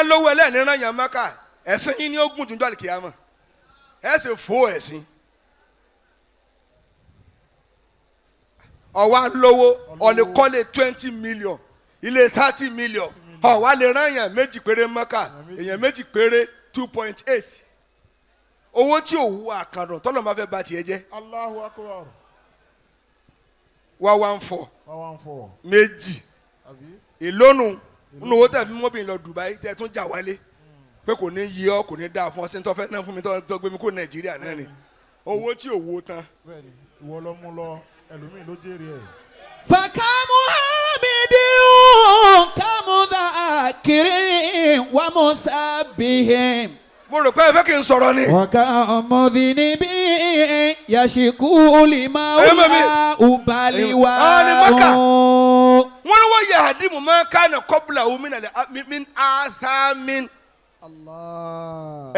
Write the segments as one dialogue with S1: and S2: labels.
S1: kan lówó ẹlẹ́ni rán yàn Mẹ́kà ẹ̀sìn yín ní ogún jùjọ́ àlìkìyàmọ̀ ẹ̀ sì fò ẹ̀sìn. ọ̀wá lówó ọ̀lẹ́kọ́lé 20 million ilé 30 million ọ̀wá lè rán yàn méjì péré Mẹ́kà èèyàn méjì péré 2.8 owó tí ò wú àkàndùn tọ́lọ̀ máa fẹ́ bá tiẹ̀ jẹ́.
S2: Allahu Akbar.
S1: 114 méjì ìlónù nínú owó tẹ̀ fún mọ́bìnrin lọ Dubai tẹ̀ tún jà wálé pé kò ní yí ọ kò ní dáa fún ọ sí ní tó fẹ́ náà fún mi tó gbé mi kó Nàìjíríà náà ni owó tí ò wó tán.
S2: bẹ́ẹ̀ni ìwọ lọ mú lọ ẹlòmíì ló jèrè ẹ.
S3: fakamu hamidin kamudhakirin wa musabbihin.
S1: mo rò pé ẹ fẹ́ kí n sọ̀rọ̀ ni.
S3: wàkà ọmọdéni bí yasiku limawula ubaliwa.
S1: wọ́n ní wọ́n yẹ àdìmú máa ká ní kọ́bùlà omi nàlẹ́ min athamin.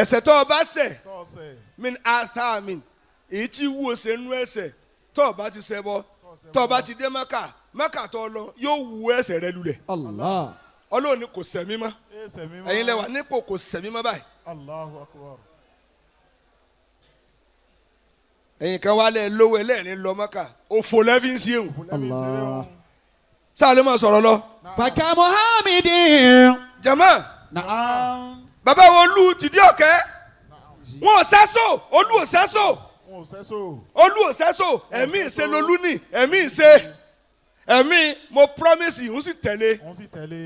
S1: ẹ̀ṣẹ̀ tó o bá ṣẹ̀ min athamin èyí tí wú o ṣe nú ẹ̀ṣẹ̀ tó o bá ti ṣẹ̀ bọ́ tó o bá ti dé Mákà tó o lọ yóò wú ẹ̀ṣẹ̀ rẹ lulẹ̀. Ọlọ́run ni kò ṣẹ̀ mí mọ́ ẹ̀yin lẹ́wà nípò kò ṣẹ̀ mí mọ́ báyìí.
S2: Allahu Akbar.
S1: ẹ̀yin kan wá lẹ́ lówó ẹlẹ́rìn lọ Mákà òfò lẹ́fí ń ṣe òun. sáà lè máa sọ̀rọ̀ lọ.
S3: faka muhammadin.
S1: jama baba olú ti di ọ̀kẹ́ wọn ò sẹ́sọ̀ olú ò sẹ́sọ̀ olú ò sẹ́sọ̀ ẹ̀mí ìṣe lolú ni ẹ̀mí ìṣe ẹ̀mí mo promise ń sì tẹ̀lé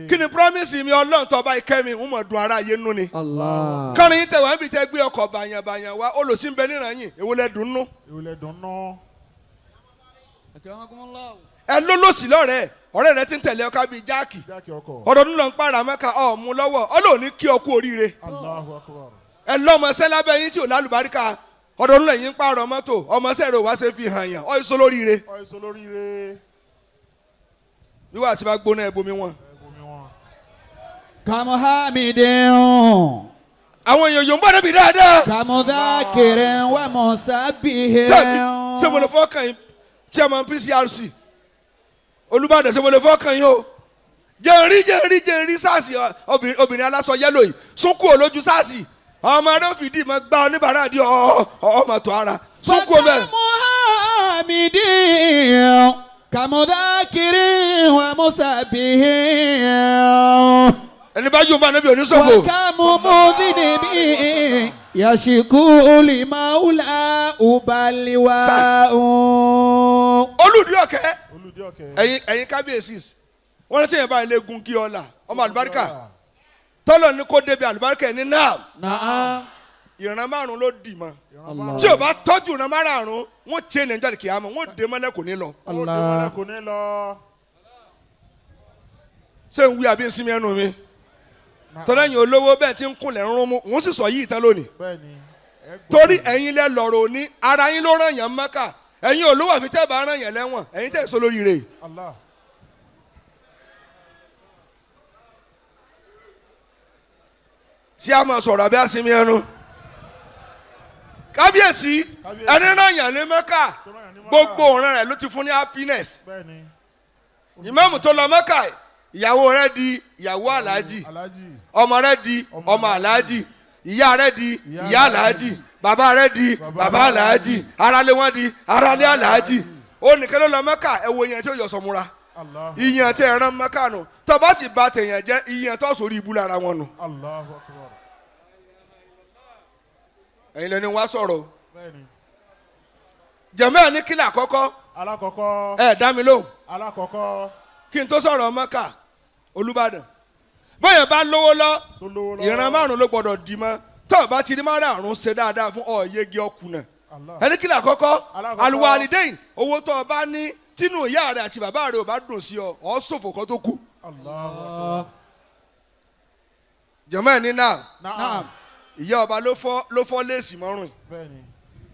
S1: kí ni promise mi Ọlọ́run tó bá ikẹ́ mi ń mọ̀ dùn ara yé nú ni. kọrin yín tẹ̀wá níbi tẹ́ gbé ọkọ̀ bàyànbàyàn wá olùsí ń bẹ níran yìí èwo lẹ dùn nú. ẹ lólòsì lọ́rẹ̀ẹ́ ọ̀rẹ́ rẹ ti ń tẹ̀lé ọkà bíi jáàkì ọdọọdún lọ ń pààrà Mẹ́kà ọ̀mú lọ́wọ́ Ọlọ́run ní kí ọkú oríire ẹ lọ́mọṣẹ́ lábẹ́ yín tí ò lálùbáríkà ọdọọdún lẹ́yìn ń pààrọ̀ mọ́tò ọmọṣẹ́ rẹ̀ wá ṣe fi hàn yàn ọ̀ ìṣó lóríire wíwá àti bá gbóná ẹbomi wọn.
S3: kamuhamidin.
S1: àwọn èèyàn yòó ń bọ̀ débi dáadáa.
S3: kamudhakirin wa musabbihin.
S1: ṣé mo lè fọkàn yín chairman PCRC Olúbàdàn ṣé mo lè fọkàn yín o jẹ́nrí sáàsì obìnrin aláṣọ yẹ́lò yìí súnkù olójú sáàsì ọmọ rẹ fìdí mọ gbá oníbàárà di ọmọ tó ara súnkù bẹ́ẹ̀.
S3: muhammadin kamudhakirin wa musabbihin.
S1: ẹni bá yóò bá níbi oníṣòfò.
S3: wàkàmù mudhinibi yasiku limawula ubaliwa.
S1: olùdí ọ̀kẹ́ ẹ̀yin kábíyèsí wọ́n ní sẹ́yìn báyìí lè gun kí ọ̀la ọmọ àlùbáríkà tọ́lọ̀ ní kó débi àlùbáríkà ní náà ìran márùn ló dì mọ́ tí o bá tọ́jú ìran márùn wọ́n tiẹ̀ ní ẹjọ́ kìámọ̀ wọ́n dé mọ́lẹ̀ kò ní lọ. ṣé n wí àbí n sinmi ẹnu mi tọ́lẹ́yìn olówó bẹ́ẹ̀ tí ń kúnlẹ̀ ń rún mú wọ́n sì sọ yìí tán lónìí torí ẹ̀yin lẹ lọ́rọ̀ òní ara yín ló ràn yàn Mẹ́kà ẹ̀yin olówó àfi tẹ́ bá ràn yàn lẹ́wọ̀n ẹ̀yin tẹ́ sọ lórí rẹ̀. ṣé a máa sọ̀rọ̀ àbí àsinmi ẹnu kábíyèsí ẹni náà yàn ní Mẹ́kà gbogbo ọ̀ràn rẹ̀ ló ti fún ní happiness ìmáàmù tó lọ Mẹ́kà ìyàwó rẹ̀ di ìyàwó aláàjì ọmọ rẹ̀ di ọmọ aláàjì ìyá rẹ̀ di ìyá aláàjì bàbá rẹ̀ di bàbá aláàjì aráalé wọn di aráalé aláàjì ó nìkan ló lọ Mẹ́kà ẹ wo ìyẹn tí ó yọ sọmúra ìyẹn tí ẹran Mẹ́kà nù tó bá sì bá tèèyàn jẹ́ ìyẹn tó sórí ibú lára wọn nù. ẹ̀yin lẹni wá sọ̀rọ̀ jẹ̀mẹ́ ní kílẹ̀ àkọ́kọ́ ẹ̀ dá mi lóhùn kí n tó sọ̀rọ̀ Mẹ́kà Olúbàdàn bóyá bá lówó lọ ìran márùn ló gbọdọ̀ dì mọ́ tó o bá ti ní márùn ṣe dáadáa fún ọ̀yẹ́gì ọkùnrin ẹni kílẹ̀ àkọ́kọ́ aluwalidein owó tó o bá ní tínú ìyá rẹ àti bàbá rẹ ò bá dùn sí ọ ọ́ ṣòfò kó tó kú. jẹ̀mẹ́ ní náà ìyá ọba ló fọ́ léèsì mọ́rùn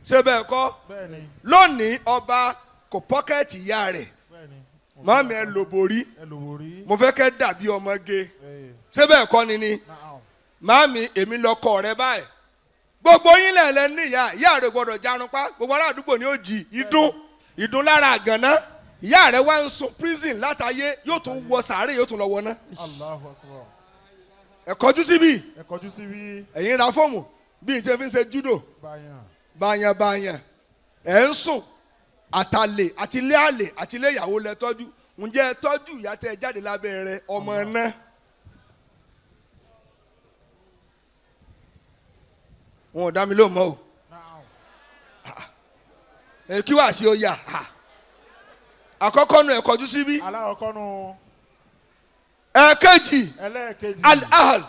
S1: ṣé bẹ́ẹ̀ kọ́ lónìí ọba kò pọ́kẹ́ẹ̀tì ìyá rẹ̀ mọ́mí ẹ lò borí mo fẹ́ kẹ́ dàbí ọmọge ṣé bẹ́ẹ̀ kọ́ ni mọ́mí èmi lọ́kọ rẹ báyìí gbogbo yín lẹ̀lẹ́ ní ìyá rẹ̀ gbọ́dọ̀ jarun pa gbogbo ará àdúgbò ni ó jì ìdún lára àgànná ìyá rẹ̀ wá ń sun prison látàyé yóò tún wọ sàárè yóò tún lọ wọná. ẹ kọjú síbí
S2: ẹ kọjú síbí.
S1: ẹ̀yin ra fọ́ọ̀mù bí ìjẹ́ fi ń ṣe judo báyàn ẹ̀ ń sùn àtàlè àti ilé àlè àti ilé ìyàwó lẹ tọ́jú ǹjẹ́ ẹ tọ́jú ìyá tẹ jáde lábẹ́ rẹ ọmọ náà wọn ò dá mi lóhùn mọ́ o kí wàá ṣe ó yà àkọ́kọ́ nu ẹ̀ kọjú síbí
S2: alákọ̀ọ́kọ́ nu.
S1: ẹ̀ẹ̀kejì
S2: ẹlẹ́ẹ̀kejì.
S1: al-ahl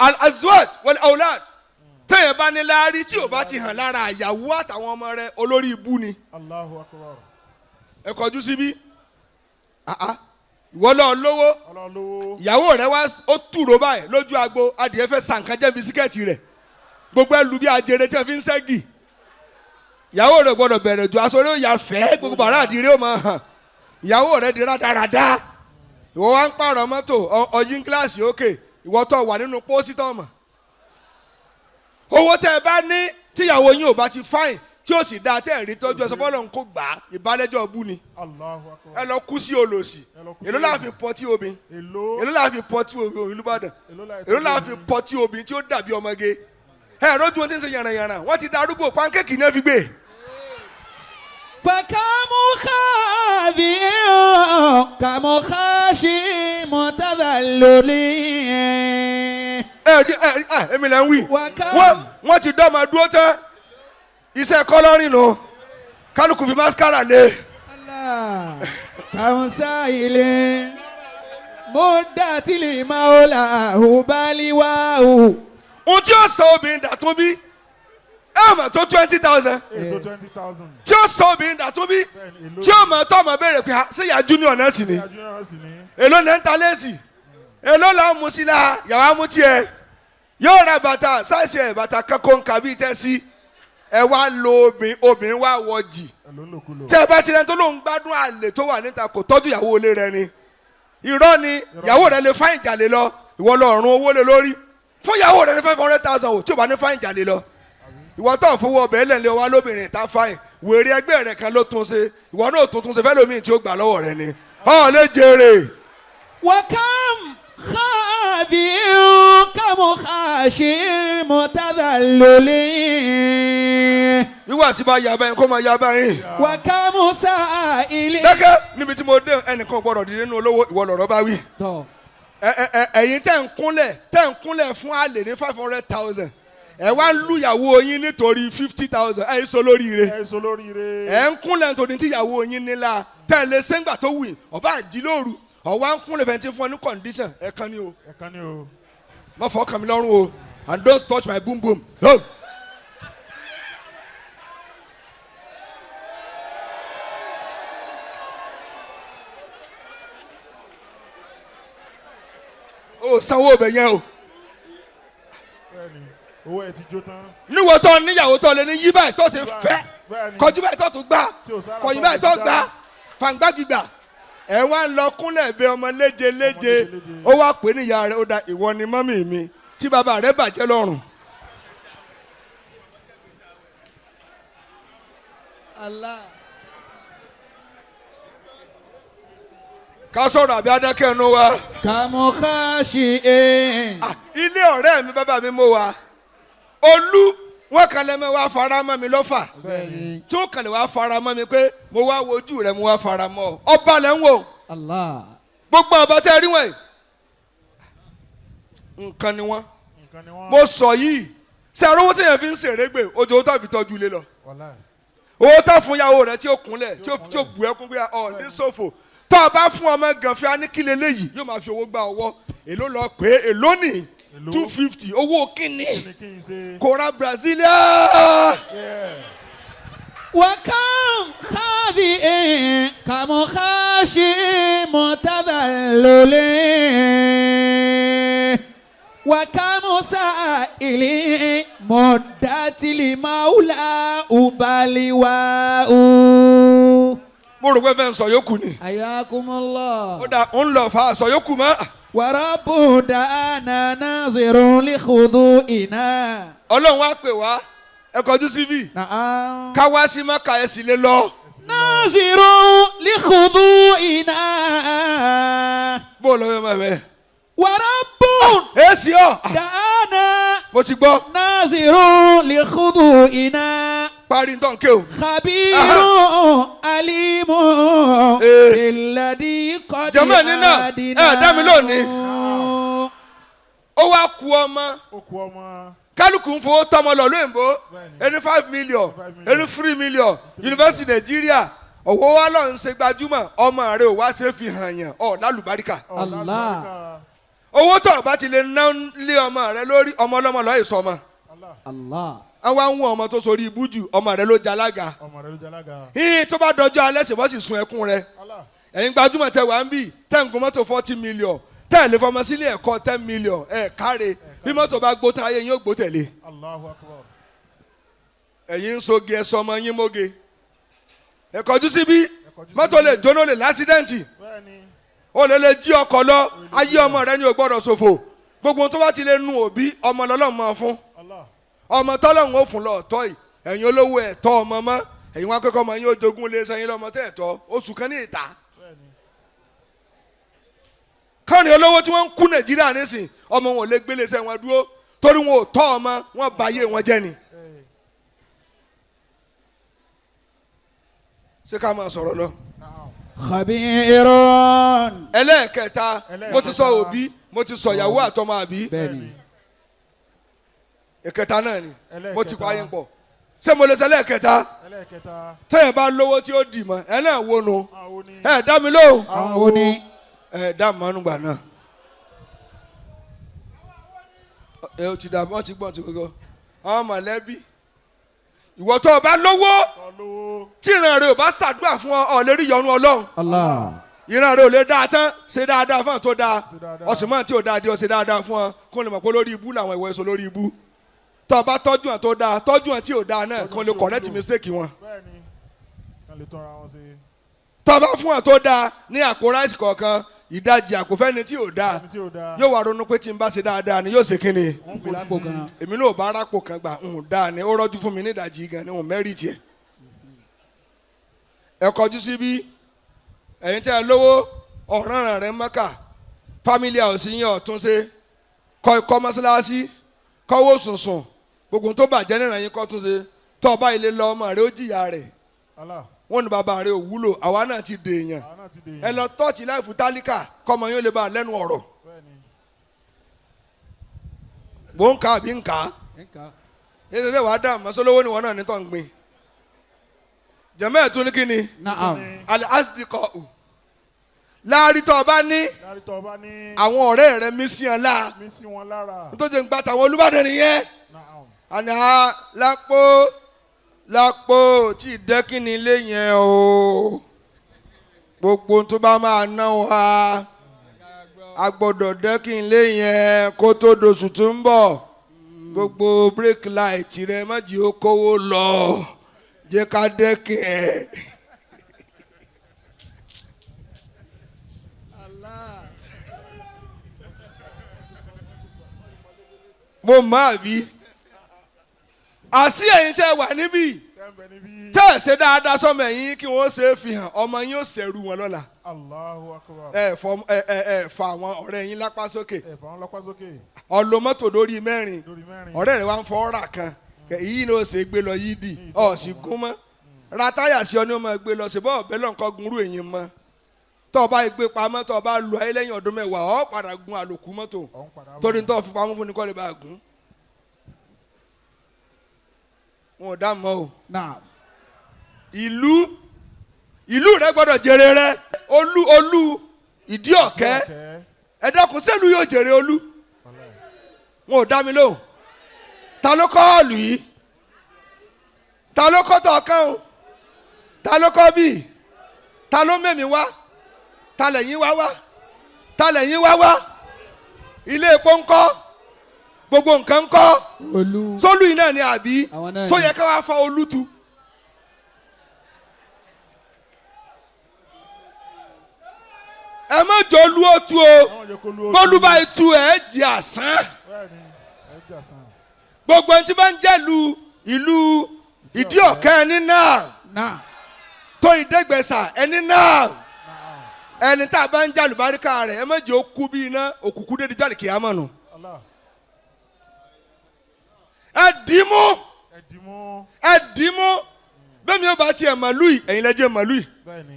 S1: al-azwaj wal-awlad téèyàn bá ní láárí tí ò bá ti hàn lára àyàwó àtàwọn ọmọ rẹ olórí ibú ni.
S2: Allahu akbar.
S1: ẹ kọjú síbí ìwọ lọ lówó ìyàwó rẹ wá ó túrò báyìí lójú agbo adìyẹ fẹ́ sànkán jẹ́ bisikẹ́ẹ̀tì rẹ̀ gbogbo ẹ̀ lu bí ajere tí wọ́n fi ń ṣẹ́gi ìyàwó rẹ gbọ́dọ̀ bẹ̀rẹ̀ ju aṣọ rẹ̀ ó yà fẹ́ gbogbo bàrà àdìrẹ́ ó máa hàn ìyàwó rẹ di rádaràdá ìwọ wá ń pààrọ̀ mọ́tò ọyìn kíláàsì òkè ìwọ tó wà nínú pósí tó mọ̀ owó tẹ́ ẹ bá ní tíyàwó yín ò bá ti fáìn tí ó sì dáa tẹ́ ẹ̀ rí tọ́jú ẹsẹ̀ bọ́ọ̀lù ń kó gbà á ìbálẹ́jọ́ bú ni ẹ lọ kú sí olòṣì èló la fi pọtí obìn èló la fi pọtí obìn Olúbàdàn èló la fi pọtí obìn tí ó dàbí ọmọge ẹ rójú wọn tí ń ṣe yànnàyànnà wọ́n ti darúgbó pankéèkì ní ẹ fi gbé.
S3: fakamu khadi kamu khashi mutadalluli.
S1: èmi lẹ́ ń wí wọ́n ti dọ́ ọmọ dúró tán iṣẹ́ kọ́lọ́rìn nù kálukú fi mascara lé.
S3: kàmúsá ilé muddatili maula hubaliwahu.
S1: ohun tí ó sọ obìnrin dàtún bí ẹ mọ̀ tó 20,000 tí ó sọ obìnrin dàtún bí tí ó mọ̀ tó ọmọ béèrè pé ṣé ìyá junior náà sì ni èló náà ń ta lẹ́sì èló là ń mu sí la yàrá mú tiẹ̀ yóò ra bàtà sáìsì ẹ̀ bàtà kankan kàbí tẹ́sí ẹ wá lo obìnrin wá wọ jì tí ẹ bá ti rẹ tó lóun gbádùn àlè tó wà níta kò tọ́jú ìyàwó ilé rẹ ni irọ́ ni ìyàwó rẹ lè fáìn jàlè lọ ìwọ lọ ọ̀run owó lé lórí fún ìyàwó rẹ ní 500,000 o tí o bá ní fáìn jàlè lọ ìwọ tó ń fowó ọbẹ̀ ẹlẹ́ni wa lóbìnrin ìta fáìn wèrè ẹgbẹ́ rẹ kan ló tún ṣe ìwọ náà tún ṣe fẹ́ lómi tí ó gbà lọ́wọ́ rẹ ni ọ̀ lè jèrè.
S3: wakam khadi kamu khashi mutadallili.
S1: wíwá tí bá yaba yín kó máa yaba yín.
S3: wakamu sa ilé.
S1: dẹ́kẹ́ níbi tí mo dé ẹnìkan gbọ́dọ̀ dìde nínú olówó ìwọ lọ̀rọ̀ bá wí. ẹ̀yin tẹ́ ń kúnlẹ̀ fún àlè ní 500,000 ẹ wá ń lùyàwó yín nítorí 50,000 ẹ sọ lóríire ẹ ń kúnlẹ̀ nítorí tíyàwó yín nílá tẹ̀lé sẹ́ńgbà tó wù ọba àdìlóru ọwọ́ ń kúnlẹ̀ fẹ́ntì fún ọ ní condition ẹ kan ní o má fọ́ kàn mí lọ́rùn o and don't touch my boom boom. No. o sanwó bẹ yẹn o.
S2: owó ẹ ti jó tán.
S1: níwọ̀ tó níyàwó tó lé ní yí báyìí tó ṣe fẹ́ kọjú báyìí tó tún gbá kọjú báyìí tó gbá fàǹgbá gbígbà ẹ wá ń lọ kúnlẹ̀ bẹ ọmọ léje ó wá pè níyà rẹ ó da ìwọ ni mọ́mì mi tí bàbá rẹ bàjẹ́ lọ́rùn.
S3: Allah.
S1: ká sọ̀rọ̀ àbí adákẹ́ ẹnu wa.
S3: kàmú káàṣì ẹ̀.
S1: ilé ọ̀rẹ́ mi bàbá mi mọ́ wa olú wọ́n kàlẹ́ mi wá fara mọ́ mi lọ́fà tí ó kàlẹ́ wá fara mọ́ mi pé mo wá wojú rẹ̀ mo wá fara mọ́ ọba lẹ́ ń wò.
S3: Allah.
S1: gbogbo ọba tẹ́ ẹ rí wọ̀nyí nǹkan ni wọ́n mo sọ yìí ṣe àrówó tí yẹn fi ń ṣèrégbè ojú owó tó fi tọ́jú ilé lọ owó tó fún yàwó rẹ̀ tí ó kúnlẹ̀ tí ó bù ẹkún pé ọ̀ ní ṣòfò tó o bá fún ọmọ gànfẹ́ aníkílẹ̀ léyìí yóò máa fi owó gba ọwọ́ èló lọ pé èló ní 250 owó kíni kóra Brasilia.
S3: wakam khadi kàmú káàṣì mutadallili wakamu sa ili muddatili maula ubaliwa u.
S1: mo rò pé bẹ́ẹ̀ sọ yòókù ni.
S3: ayakumullah.
S1: ó dà ń lọ fa sọ yòókù mọ́.
S3: warabu dana nazirun li khudu'ina.
S1: ọlọ́run wá pè wá ẹ kọjú síbí. ká wá sí Mákà ẹ sì lè lọ.
S3: nazirun li khudu'ina.
S1: bó o lọ bẹ́ẹ̀ máa bẹ́ẹ̀
S3: ورب
S1: èsì ọ̀
S3: دعانا
S1: mo ti gbọ́
S3: ناظر لخضوعنا
S1: parí ntọ́ nke o.
S3: خبير عليم بالذي قد
S1: Jàmáà nínà, dá mi lónìí. ó wá ku ọmọ
S2: ó kú ọmọ.
S1: kálukú ń fowó tọmọ lọ lóyìnbó ẹni 5 million ẹni 3 million yunifásitì nàìjíríà ọ̀wọ́ wa lọ ń ṣe gbajúmọ̀ ọmọ rẹ ò wá ṣe fi hàn yàn ọ̀ lálùbáríkà.
S3: Allah.
S1: owó tó o bá ti lè ná lé ọmọ rẹ lórí ọmọ ọlọ́mọ lọ́ọ́ èso ọmọ.
S3: Allah.
S1: àwa ń wọ ọmọ tó sórí ibú jù ọmọ rẹ ló jalága.
S2: ọmọ rẹ ló jalága.
S1: yín tó bá dọjọ́ alẹ́ ṣe bọ́ sì sun ẹkún rẹ. ẹ̀yin gbajúmọ̀ tẹ wá ń bì tẹ́ ń gun mọ́tò 40 million tẹ́ ẹ̀ lè fọmọ sílé ẹ̀kọ́ 10 million ẹ̀ káre bí mọ́tò bá gbó tán ayé yín ó gbó tẹ̀lé.
S2: Allahu Akbar.
S1: ẹ̀yin ń soge ẹ̀sọ́ ọmọ yín móge. ẹ̀kọ́jú síbí mọ́tò lè jóná lè lásídẹ́ǹtì ó lè jí ọkọ̀ lọ ayé ọmọ rẹ ni ò gbọ́dọ̀ ṣòfò gbogbo tó bá ti lè nu òbí ọmọ lọ́lọ́mọ fún ọmọ tọ́lọ́hún ó fún lọ́ọ̀tọ́ yìí ẹ̀yin olówó ẹ̀tọ́ ọmọ mọ́ ẹ̀yin wọn akẹ́kọ̀ọ́ ọmọ yín ó jogún lé sẹ́yìn lọ́mọ tẹ́ ẹ̀tọ́ oṣù kan ní ìta. káàní olówó tí wọ́n ń kú nàìjíríà nísìn ọmọ wọn ò lè gbélé sẹ́yìn wọn dúró torí wọn ò tọ́ ọmọ wọn bà ayé wọn jẹ́ ni. ṣé ká máa sọ̀rọ̀ lọ.
S3: Khabirun.
S1: ẹlẹ́ẹ̀kẹta mo ti sọ òbí mo ti sọ ìyàwó àtọmọ àbí.
S3: Bẹ́ẹ̀ni.
S1: ẹ̀kẹta náà ni mo ti kọ́ ayé ń pọ̀ ṣé mo lè ṣe ẹlẹ́ẹ̀kẹta tẹ́yẹ̀ bá lówó tí ó dì mọ́ ẹ náà wo nu ẹ dá mi lóhùn
S3: Àwọn wo ni?
S1: ẹ dá mi mọ́nú gbà náà ẹ ó ti dà wọ́n ti gbọ́n ti gbọ́ àwọn mọ̀lẹ́bí ìwọ tó o bá lówó tí ìran rẹ ò bá ṣàdúrà fún ọ lè rí ìyọ́nú Ọlọ́run
S3: Allah.
S1: ìran rẹ ò lè dáa tán ṣe dáadáa fún ọ tó dáa ọ̀sùn mọ́ tí ò dáa di ọ ṣe dáadáa fún ọ kó lè mọ̀ pé lórí ibú làwọn ìwọ èso lórí ibú tó o bá tọ́jú wọn tó dáa tọ́jú wọn tí ò dáa náà kó lè correct mistake wọn. tó o bá fún wọn tó dáa ní àpò ráìsì kọ̀ọ̀kan ìdajì àpò fẹ́ni tí ò dáa yóò wá ronú pé tí n bá ṣe dáadáa ni yóò ṣe kí ni èmi náà ò bá rápò kan gbà ń dáa ni ó rọ́jú fún mi ní ìdajì gan ni ń mẹ́rì tiẹ̀. ẹ kọjú síbí ẹ̀yin tẹ́ ẹ lówó ọ̀ràn rẹ̀ mọ́kà family house yín ọ̀tún ṣe kọ́ mọ́ṣáláṣí kọ́wọ́ sùnsùn gbogbo tó bàjẹ́ nínú yín kọ́ tún ṣe tó ọba ilé lọ ọmọ rẹ̀ ó jìyà rẹ̀ wọ́n ní bàbá rẹ̀ ò wúlò àwa náà ti dèèyàn ẹ lọ tọ́ọ̀tì láìfù tálíkà kọ́mọ yín ó lè bá lẹ́nu ọ̀rọ̀ bó ń ka àbí ń kà á ètò ìṣe wàá dà mọ́sálówó ni wọ́n náà ní tọ́ ń gbìn jẹ̀mẹ́ ẹ̀ tún ní kí ni alẹ́ asdikọ̀ ù láàrin tó o bá ní àwọn ọ̀rẹ́ rẹ mí sí wọn lára nítorí ń gba tàwọn Olúbàdàn nìyẹn àná lápò tí dẹ́kìnì ilé yẹn o gbogbo tó bá máa ná wa a gbọ́dọ̀ dẹ́kìnì ilé yẹn kó tó doṣù tó ń bọ̀ gbogbo brake light rẹ má jẹ́ ó kówó lọ jẹ́ ká dẹ́kìn ẹ̀. mo máa bí àṣì ẹ̀yin tẹ́ wà níbí tẹ́ ẹ̀ ṣe dáadáa sọ́mọ ẹ̀yin kí wọ́n ṣe é fi hàn ọmọ yín ó ṣẹ̀rù wọn lọ́la.
S2: Allahu Akbar.
S1: ẹ fa àwọn ọ̀rẹ́ yín lápá sókè ọlọ mọ́tò lórí mẹ́rin ọ̀rẹ́ rẹ̀ wá ń fọ́ ọ́rà kan èyí ni ó ṣe gbé lọ yídì ọ̀ sì gún mọ́ ra táyà sí ọ ní ó máa gbé lọ ṣèbọ̀ ọ̀bẹ lọ́nkọ́ gunrú èyí mọ́ tọ́ ọ bá gbé pamọ́ tọ́ ọ bá lu ayé lẹ́yìn ọdún mẹ́wàá ọ̀ padà gun àlòkù mọ́tò torí ní tọ́ ọ fi pamọ́ fún ni kọ́ lè bá a gún. wọn ò dá mọ́ o. ìlú rẹ gbọ́dọ̀ jèrè rẹ olú ìdí ọ̀kẹ́ ẹ dákun sẹ́lu yóò jèrè olú. wọn ò dá mi lóhùn ta ló kọ́ ọ̀lù yìí ta ló kọ́ tọ̀ọ̀kan o ta ló kọ́ bíi ta ló mẹ́mi wá ta lẹ́yìn wá wá ta lẹ́yìn wá wá ilé epo ńkọ́ gbogbo nǹkan ńkọ́ sólù yìí náà ni àbí só yẹ ká wá fa olútu. ẹ má jọ olú òtu o bólú báyìí tu ẹ jẹ àsán gbogbo ẹni tí bá ń jẹ́ ìlú ìdí ọ̀kẹ́ ẹni náà tó ìdẹ́gbẹ̀sà ẹni náà ẹni tá a bá ń jà lùbáríkà rẹ̀ ẹ má jẹ́ ó kú bí iná òkùnkùn dé dijọ́ àlìkìyámà nù.
S2: Allah.
S1: ẹ dìímú
S2: Ẹ̀dìmọ́.
S1: ẹ dìímú bẹ́ẹ̀ mi ò bá tiẹ̀ màlúù yìí ẹ̀yin lẹ́jẹ̀ màlúù yìí.
S2: Bẹ́ẹ̀ni.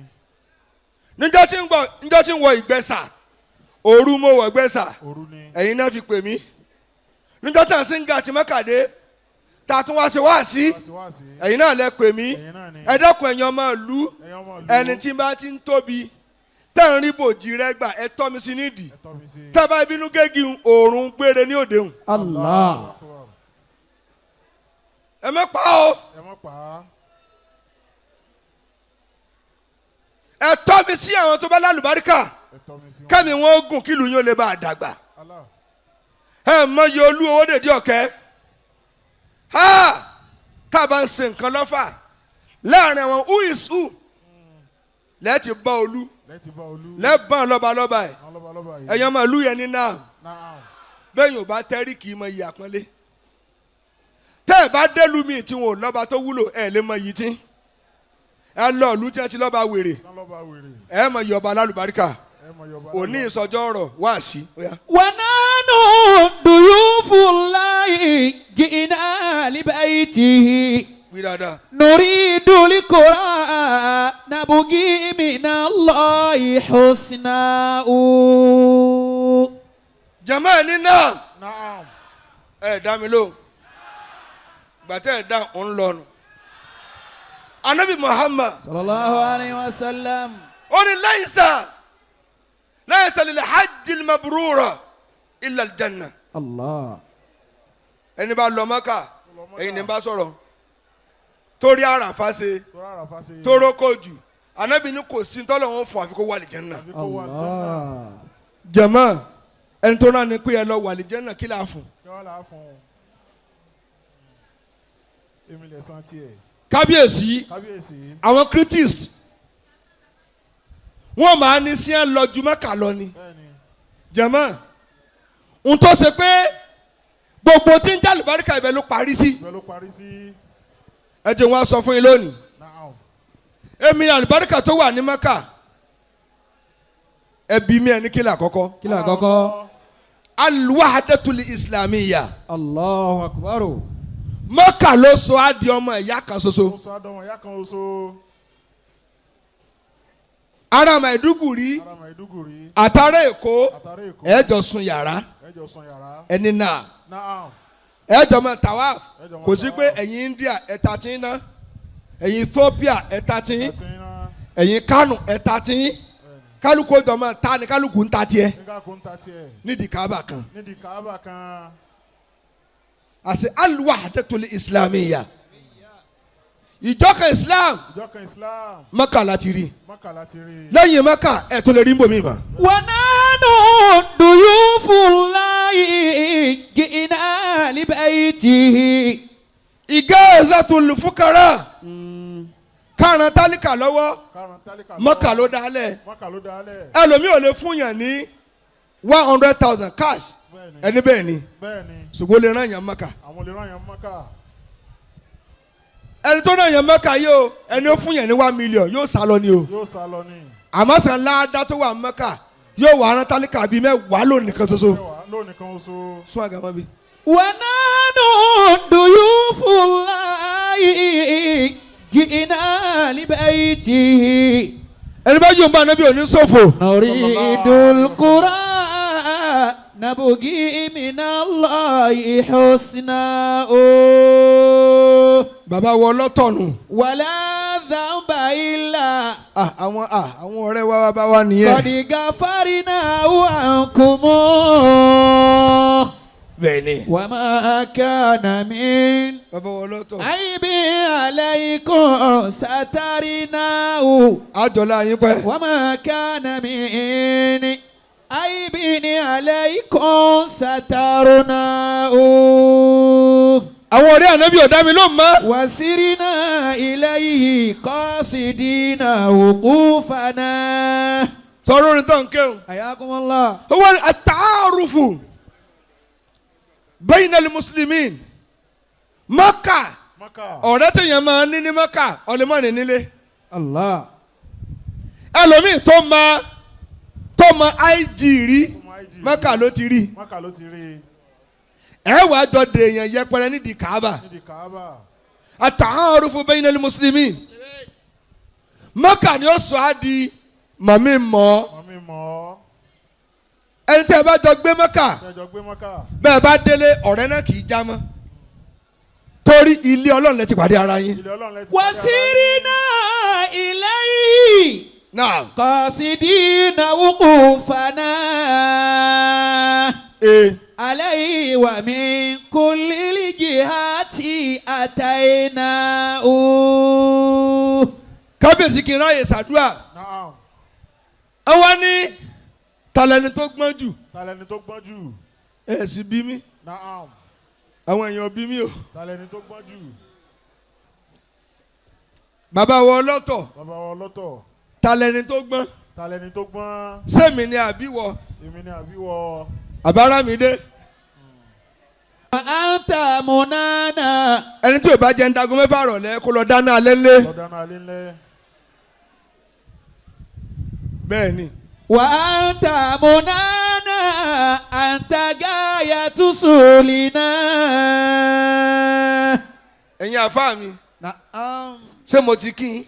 S1: níjọ́ tí ń wọ ìgbẹ́sà òru mo wọ ìgbẹ́sà
S2: Òru ni.
S1: ẹ̀yin náà fi pè mí. níjọ́ tá à ń sìn gàtí mọ́kàdé tá a tún wá ṣe wá sí
S2: Wá sí.
S1: ẹ̀yin náà lẹ pè mí.
S2: Ẹ̀yin náà ni.
S1: ẹ dẹ́kun ẹ̀yin ọmọ ìlú
S2: Ẹ̀yin ọmọ ìlú.
S1: ẹni tí bá ti ń tóbi tẹ́ ń rí bòjì rẹ gbà ẹ tọ́ mi sí nídìí
S2: Ẹ tọ́ mi sí.
S1: tẹ́ bá bínú gégi òòrùn gbére ní òde hùn.
S3: Allah.
S2: Akbar.
S1: ẹ má pa o
S2: Ẹ má pa á.
S1: ẹ tọ́ mi sí àwọn tó bá lálùbáríkà
S2: Ẹ tọ́ mi sí.
S1: kẹ́mi wọn ó gùn kí ìlú yín ó lè bá a dàgbà.
S2: Allah.
S1: ẹ mọ iye olú owó dèdí ọ̀kẹ́ tá a bá ń ṣe nǹkan lọ́fà láàrin àwọn who is who lẹ́ẹ̀tì bá olú
S2: Lẹ́tì bá olú.
S1: lẹ́ẹ̀bọ̀n lọ́balọ́ba ẹ̀
S2: Àwọn lọ́balọ́ba yìí.
S1: ẹ̀yàn máa lú yẹn ní náà
S2: Naam.
S1: bẹ́ẹ̀ yóò bá tẹ́rí kì í mọ iye àpọ́nlé tẹ́ ẹ bá délùú mi tí wọn ò lọ́ba tó wúlò ẹ lè mọ iyì tí ẹ lọ ìlú tí wọn ti lọ́ba wèrè
S2: Tán lọ́ba wèrè.
S1: ẹ mọ iye ọba alálùbáríkà
S2: Ẹ mọ Yorùbá.
S1: òní ìsọjọ́ ọ̀rọ̀ wá sí.
S3: ونحن ضيوف الله جئنا لبيته
S1: wí dáadáa.
S3: نريد القرآن نبغي من الله حسناء.
S1: jama ní náà
S2: Naam.
S1: ẹ dá mi lóhùn gbàtẹ́ ẹ dá òun lọ́nu. anabi Muhammad
S3: صلى الله عليه وسلم.
S1: ó ní laysa lil hajjil mabrura illa aljanna.
S3: الله.
S1: ẹni bá lọ Mákà ẹ̀yin ní bá sọ̀rọ̀ torí àràfà ṣe
S2: Tó rárá fa ṣe.
S1: tóró kojú anabi ní kò sí tọ́lọ̀ wọn fún àfikún wà lìjẹ́nà.
S2: Àbí kó wà lìjẹ́nà.
S3: الله.
S1: jama ẹni tó náà ní pé ẹ lọ wà lìjẹ́nà kí là á fún.
S2: Kí wọ́n là á fún un. Èmi lè san tiẹ̀.
S1: kábíyèsí
S2: Kábíyèsí.
S1: àwọn critics wọn máa ní sí ẹ lọ ju Mákà lọ ni.
S2: Bẹ́ẹ̀ni.
S1: jama n tó ṣe pé gbogbo tí ń jẹ́ àlùbáríkà ibẹ̀ ló parí sí.
S2: Ibẹ̀ ló parí sí.
S1: ẹ jẹ́ wọn sọ fún yín lónìí
S2: Naam.
S1: èmi àlùbáríkà tó wà ní Mákà ẹbí mi ẹni kílà àkọ́kọ́
S3: kí la kọ́kọ́.
S1: al-wahdatul islamiyya
S3: Allahu akbar.
S1: Mákà ló sọ á di ọmọ ìyá kan ṣoṣo.
S2: Oṣù Adọ́mọ ìyá kan oṣù.
S1: ará Maiduguri
S2: Ará Maiduguri.
S1: àtàrà Èkó
S2: Àtàrí Èkó.
S1: ẹ jọ sùn yàrá
S2: Ẹ jọ sùn yàrá.
S1: ẹni náà
S2: Naam.
S1: ẹ jọ mọ tawaf
S2: Ẹ jọ mọ
S1: kò sí
S2: tawaf.
S1: pé ẹ̀yin India ẹ̀ta tí ń ná ẹ̀yin Ethiopia ẹ̀ta tí ń
S2: Ẹtì iná.
S1: ẹ̀yin Kánò ẹ̀ta tí ń
S2: Bẹ́ẹ̀ni.
S1: kálukú jọ mọ ta ni kálukú ń ta tiẹ̀
S2: Nígbà kó ń ta tiẹ̀.
S1: nídìí Káàbà kan
S2: Nídìí Káàbà kan.
S1: àti al-wahdatul islamiyya ìjọkan Islam
S2: Ìjọ kan Islam.
S1: Mákà láti rí
S2: Mákà láti rí.
S1: lẹ́yìn Mákà ẹ̀ tún lè rí nbòmí mọ́.
S3: ونحن ضيوف الله جئنا لبيته.
S1: igazatul fukara kárán tálíkà lọ́wọ́
S2: Karùn-ún tálíkà.
S1: Mákà ló dálẹ̀
S2: Mákà ló dálẹ̀.
S1: ẹlòmíì ò lè fún yàn ní 100,000 cash
S2: Bẹ́ẹ̀ni.
S1: ẹni bẹ́ẹ̀ ni
S2: Bẹ́ẹ̀ni.
S1: ṣùgbọ́n ó lè rán yàn Mákà
S2: Àwọn olè rán yẹn Mákà.
S1: ẹni tó rán yàn Mákà yìí o ẹni ó fún yàn ní 1 million yóò sá lọ ni o
S2: Yóò sá lọ ní.
S1: àmọ́ sàn láàdá tó wà Mákà yóò wà rán tálíkà bíi mẹ́wàá lónìí kan ṣoṣo
S2: Mẹ́wàá lónìí kan oṣù.
S1: sún àgàmọ́ bí.
S3: ونحن ضيوف الله جئنا لبيته.
S1: ẹni bá yóò bá anabi òní ṣòfò.
S3: نريد القرآن نبغي من الله حسناء.
S1: bàbá wọ lọ́tọ̀nù.
S3: ولا ذنب إلا
S1: àwọn ọ̀rẹ́ wa bá wa nìyẹn.
S3: قد غفرناه عنكم.
S1: bẹ́ẹ̀ni.
S3: وما كان من
S1: bàbá wọ lọ́tọ̀.
S3: عيب عليكم سترناه.
S1: àjọlá yín pẹ́.
S3: وما كان من عيب عليكم سترناه.
S1: àwọn ọ̀rẹ́ anabi ọ̀dá mi ló ń mọ́.
S3: وسرنا إليه قاصدين وقوفنا.
S1: sọ̀rọ̀ orin tó ń kéwòn.
S3: حياكم الله.
S1: هو التعارف بين المسلمين Mákà
S2: Mákà.
S1: ọ̀rẹ́ tí yẹn máa ń ní Mákà ọ̀lẹ́mọ̀nì nílé
S3: الله.
S1: ẹlòmíì tó ma sọmọ IG rí Mẹ́kà ló ti rí
S2: Mẹ́kà ló ti rí.
S1: ẹ wàá jọ dèèyàn yẹpẹrẹ nídìí Kaaba
S2: Nídìí Kaaba.
S1: at-ta'arufu bayna al-muslimin Mẹ́kà ni ó sọ á di mọ̀mí mọ́
S2: Mọ̀mí mọ́.
S1: ẹni tí ẹ bá jọ gbé Mẹ́kà
S2: Ṣẹjọ gbé Mẹ́kà.
S1: bẹ́ẹ̀ bá délé ọ̀rẹ́ náà kì í já mọ́ torí ilé Ọlọ́run lẹ ti pàdé ara yín.
S2: Ilé Ọlọ́run lẹ ti
S3: وسرنا إليه
S1: Naam.
S3: قاصدين وقوفنا عليه ومن كل الجهات أتيناه.
S1: kábíyèsí kí n ráyè ṣàdúrà
S2: Naam.
S1: àwa ní talẹ́ni tó gbọ́n jù
S2: Talẹ́ni tó gbọ́n jù.
S1: ẹ̀ sì bí mi
S2: Naam.
S1: àwọn èèyàn bí mi o.
S2: Talẹ́ni tó gbọ́n jù.
S1: bàbá wa ọlọ́tọ̀
S2: Bàbá wa ọlọ́tọ̀.
S1: talẹ́ni tó gbọ́n
S2: Talẹ́ni tó gbọ́n.
S1: sẹ́mi ni àbíwọ
S2: Èmi ni àbíwọ.
S1: àbáramídé
S3: وأنت منانا.
S1: ẹni tí ò bá jẹ́ ń dagun mẹ́fà rọ̀lẹ́ kó lọ dáná alẹ́ ńlẹ́
S2: Lọ́dánù alẹ́ ńlẹ́.
S1: bẹ́ẹ̀ ni
S3: وأنت منانا أنت غاية سولنا.
S1: ẹ̀yin àfáà mi
S3: نعم.
S1: ṣé mo ti kí yín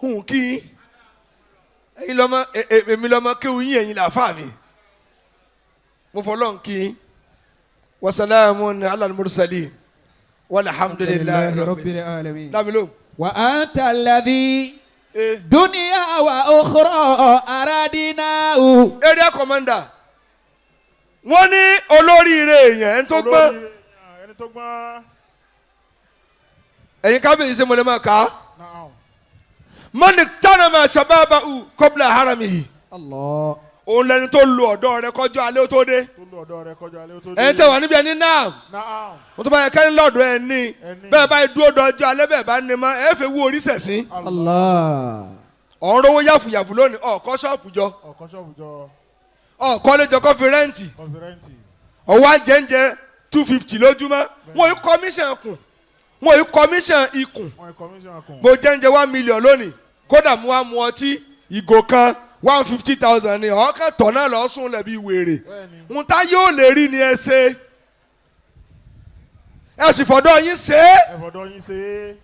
S1: hùn kí yín ẹ̀yin lọ́mọ èmi lọ́mọ kéwù yín ẹ̀yin làfáà mi mo fọlọ́n kí yín wasalamun ala al-mursalin walhamdulillahi rabbil
S3: العالمين.
S1: alamin.
S3: وأنت الذي دنيا وأخرى أرادناه.
S1: area commander wọ́n ní olóríire èèyàn ẹni tó gbọ́n
S2: Ẹni tó gbọ́n.
S1: ẹ̀yin kábíyèsí ṣe mo lè máa kà á
S2: Naam.
S1: mọ́ni tánàmà shababahu qabla haramihi
S3: الله.
S1: òun lẹni tó lu ọ̀dọ́ rẹ̀ kọjọ́ alẹ́ ó tó dé
S2: Tó lọ ọ̀dọ̀ rẹ̀ kọjá alẹ́ ó tó dé.
S1: ẹ̀yin tẹ́ wà níbi ẹni náà
S2: Naam.
S1: wọ́n tó bá yẹ kẹ́rin lọ́dọ̀ ẹ̀ ní
S2: Ẹni.
S1: bẹ́ẹ̀ báyìí dúró dọ́jọ́ alẹ́ bẹ́ẹ̀ bá ní mọ́ ẹ̀ fẹ́ wú orí sẹ̀sìn
S3: الله.
S1: ọ̀rọ̀ owó yàfùyàfù lónìí ọ̀kọ́ ṣọ́ọ̀pù jọ
S2: Ọ̀kan ṣọ́ọ̀bù jọ.
S1: ọ̀kọ́ lè jọ kọ́ fi rẹ́ǹtì
S2: Kọfirẹ́ǹtì.
S1: ọ̀wọ́ àjẹ́ǹjẹ́ 250 lójúmọ́ wọ́n yí commission kùn wọ́n yí commission ikùn
S2: Wọ́n ní commission kùn.
S1: bó jẹ́ǹjẹ́ 1 million lónìí kódà mú wa mu ọtí ìgò kan 150,000 ni ọ̀ọ́kàn tọ̀ náà lọ́ọ́ sùn lẹ́bi wèrè
S2: Bẹ́ẹ̀ni.
S1: ń ta yóò lè rí ni ẹ ṣe ẹ sì fọ̀dọ̀ yín ṣe é
S2: Ẹ̀fọ̀dọ̀ yín ṣe é.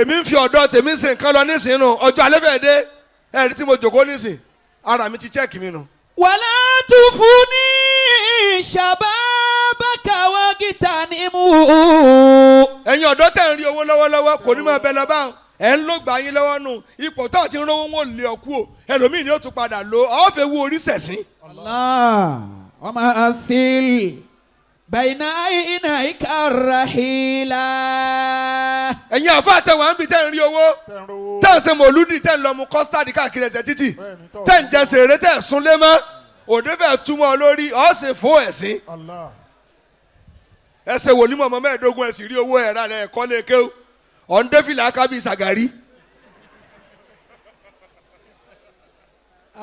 S1: èmi ń fi ọ̀dọ̀ tèmi ṣe nǹkan lọ nísìnyí nù ọjọ́ alẹ́ fẹ́ẹ́ dé ẹ̀rí tí mo jòkó nísìn ara mi ti check mi nù.
S3: ولا تفني شبابك واغتنموا.
S1: ẹ̀yin ọ̀dọ́ tẹ̀ ń rí owó lọ́wọ́lọ́wọ́ kò ní máa bẹ lọ báwọn ẹ̀ ń ló gbà yín lọ́wọ́ nù ipò tó ti ń rówó wọn ò lé ọkú o ẹlòmíì ni ó tún padà lò ọ́ fẹ́ wú orí sẹ̀sìn.
S3: الله ومثل بين عينيك الرحيلا.
S1: ẹ̀yin àfa àtẹ̀wọ̀n à ń bì tẹ̀ ń rí owó
S2: Tẹ̀ ń rówó.
S1: tẹ̀ ń ṣe mọ̀lúdì tẹ̀ ń lọ mu kọ́sítàdì káàkiri ẹ̀sẹ̀ títì
S2: Bẹ́ẹ̀ni, tọ́.
S1: tẹ̀ ń jẹ sèré tẹ̀ ń súnlé mọ́ òde fẹ́ túmọ̀ lórí ọ̀ ṣe fún ẹ̀sìn
S2: Allah.
S1: ẹsẹ̀ wòlímọ̀ ọmọ mẹ́ẹ̀ẹ́dógún ẹ̀sìn rí owó ẹ̀rá rẹ̀ ẹ̀kọ́ lé kéwù ọ̀ndẹ́fìlà kábí sàgárì.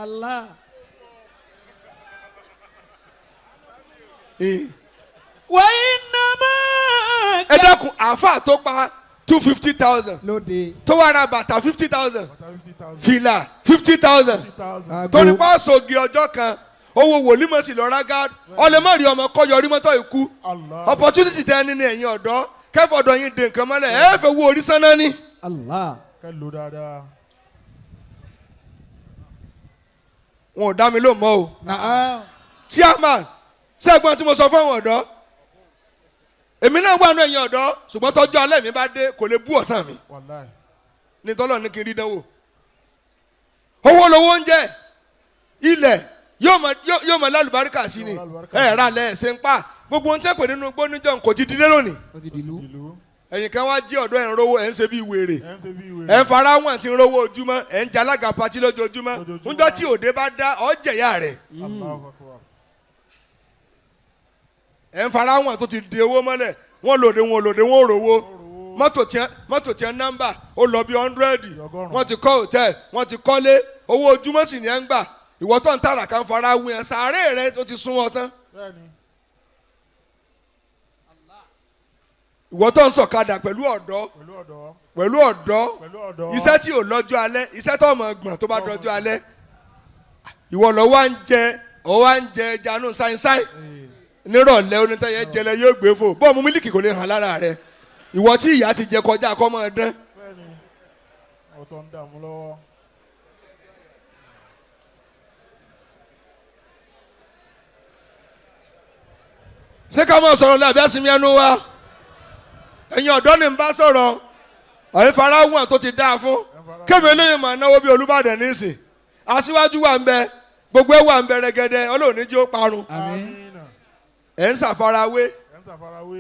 S3: الله. وإنما
S1: ẹ dákun àáfà tó pa 250,000
S3: lóde.
S1: tó wá ra bàtà 50,000
S2: Bàtà 50,000.
S1: fìlà 50,000
S2: 50,000.
S1: torí pa sògì ọjọ́ kan owó wòlímọ̀ sí lọ́ọ́ rágá ọlẹ́mọ̀rí ọmọ kọ́yọ orí mọ́tò ikú
S2: Allah.
S1: opportunity tẹ́ ní ní ẹ̀yin ọ̀dọ́ kẹfọ̀dọ̀ yín dé nǹkan mọ́lẹ̀ ẹ fẹ́ wo orí sánná ní.
S3: الله.
S2: Kẹ́ lò dáadáa.
S1: wọn ò dá mi ló mọ́ o
S3: نعم.
S1: chairman ṣẹ́gbọ́n tí mo sọ fún àwọn ọ̀dọ́ èmi náà wà nù ẹ̀yin ọ̀dọ́ ṣùgbọ́n tọ́jú alẹ́ mi bá dé kò lè bú ọ̀sán mi
S2: Wàláì.
S1: ní tọ́lọ̀ ní kí n rí dánwò owó lowó oúnjẹ ilẹ̀ yóò mọ lálùbáríkà sí ni ẹ̀ rà lẹ̀ ṣe ń pa gbogbo ohun tí wọ́n pè nínú gbóníjọ́ kò ti dìde lónìí
S3: ó ti dìlú.
S2: Ìlú.
S1: ẹ̀yin kan wá jí ọ̀dọ́ ẹ̀ ń rówó ẹ̀ ń ṣe bí wèrè
S2: Ẹ̀ ń ṣe bí ìwé.
S1: ẹ̀ ń fara wọn àti ń rówó ojúmọ́ ẹ̀ ń jalága pati lójoojúmọ́
S2: Lójoojúmọ́.
S1: ńjọ́ tí òde bá dá ọ́ jẹ̀yà rẹ̀
S2: Allahu Akbar.
S1: ẹ̀ ń fara wọn tó ti di owó mọ́lẹ̀ wọ́n lòdì wọn ò rówó mọ́tò tiẹ̀ nọ́mbà ó lọ bí 100 wọ́n ti kọ́ hòtẹ́ẹ̀lì wọ́n ti kọ́lé owó ojúmọ́ sì ní ẹ̀ ń gbà ìwọ tó ń tààrà kan fara wí ẹ̀ sàárè rẹ̀ tó ti sún wọn tán
S2: Bẹ́ẹ̀ni.
S1: ìwọ tó ń sọ̀kadà pẹ̀lú ọ̀dọ́
S2: Pẹ̀lú ọ̀dọ́.
S1: pẹ̀lú ọ̀dọ́
S2: Pẹ̀lú ọ̀dọ́.
S1: iṣẹ́ tí ò lọ́jọ́ alẹ́ iṣẹ́ tó mọ̀ gbọ̀n tó bá dọjọ́ alẹ́ ìwọ lọ wá ń jẹ ẹja sáyẹnsáyẹn nírọ̀lẹ́ onítẹ̀yẹ jẹlẹ yóò gbé fò bọ́ọ̀ mú mílíkì kò lè hàn lára rẹ ìwọ tí ìyá ti jẹ kọjá kọ́ mọ́ ẹ dán.
S2: bẹ́ẹ̀ni ọ̀tọ̀ ń dààmú lọ́wọ́.
S1: ṣé ká mọ̀ sọ̀rọ̀ lábẹ́ àsìmí ẹnu wa ẹ̀yin ọ̀dọ́ ni ń bá sọ̀rọ̀ ọ̀yìn faráhùn tó ti dáa fún kébì olóyè máa náwó bí Olúbàdàn nísìn aṣíwájú wà ń bẹ gbogbo ẹ̀ wà ń bẹ rẹ́gẹ́dẹ́ Ọlọ́run ní jẹ́ ó parun ẹ̀ ń ṣàfarawé